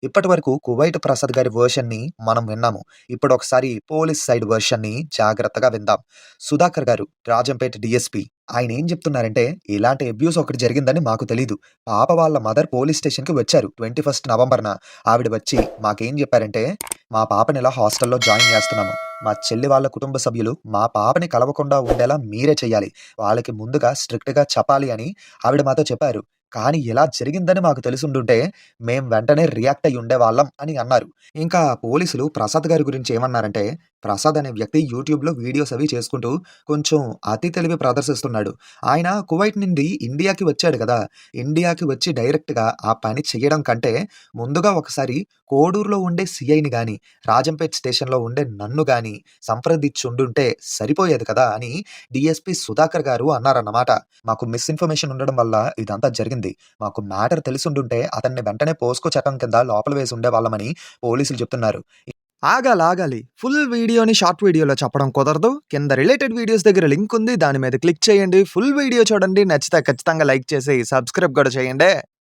ఇప్పటివరకు కువైట్ ప్రసాద్ గారి వెర్షన్‌ని మనం విన్నాము. ఇప్పుడు ఒకసారి పోలీస్ సైడ్ వెర్షన్‌ని జాగ్రత్తగా విందాం. సుధాకర్ గారు రాజంపేట డీఎస్పీ ఆయనేం చెప్తున్నారంటే, ఇలాంటి అబ్యూస్ ఒకటి జరిగిందని మాకు తెలీదు. పాప వాళ్ళ మదర్ పోలీస్ స్టేషన్‌కి వచ్చారు 21 నవంబర్‌న. ఆవిడ వచ్చి మాకేం చెప్పారంటే, "మా పాపని ఇలా హాస్టల్‌లో జాయిన్ చేస్తున్నాము. మా చెల్లి వాళ్ళ కుటుంబ సభ్యులు మా పాపని కలవకుండా ఉండేలా మీరే చేయాలి. వాళ్ళకి ముందుగా స్ట్రిక్ట్‌గా చెప్పాలి" అని ఆవిడ మాతో చెప్పారు. కానీ ఇలా జరిగిందని మాకు తెలిసుండుంటే, మేం వెంటనే రియాక్ట్ అయ్యి ఉండేవాళ్ళం అని అన్నారు. ఇంకా పోలీసులు ప్రసాద్ గారి గురించి ఏమన్నారంటే, ప్రసాద్ అనే వ్యక్తి యూట్యూబ్‌లో వీడియోస్ అవి చేసుకుంటూ కొంచెం అతి తెలివి ప్రదర్శిస్తున్నాడు. ఆయన కువైట్ నుండి ఇండియాకి వచ్చాడు గదా! ఇండియాకి వచ్చి డైరెక్ట్‌గా ఆ పని చేయడం కంటే, ముందుగా ఒకసారి కోడూరులో ఉండే సీఐని గాని, రాజంపేట్ స్టేషన్‌లో ఉండే నన్ను గాని సంప్రదించుండుంటే సరిపోయేది కదా! అని డీఎస్పీ సుధాకర్ గారు అన్నారన్నమాట. మాకు మిస్‌ఇన్ఫర్మేషన్ ఉండడం వల్ల ఇదంతా జరిగింది. మాకు మ్యాటర్ తెలిసుండుంటే అతన్ని వెంటనే పోస్కో చట్టం కింద లోపల వేసి ఉండేవాళ్ళమని పోలీసులు చెప్తున్నారు. ఆగాలి. ఫుల్ వీడియోని షార్ట్ వీడియోలో చెప్పడం కుదరదు. కింద రిలేటెడ్ వీడియోస్ దగ్గర లింక్ ఉంది. దాని మీద క్లిక్ చేయండి. ఫుల్ వీడియో చూడండి. నచ్చితే ఖచ్చితంగా లైక్ చేసి సబ్స్క్రైబ్ కూడా చేయండి.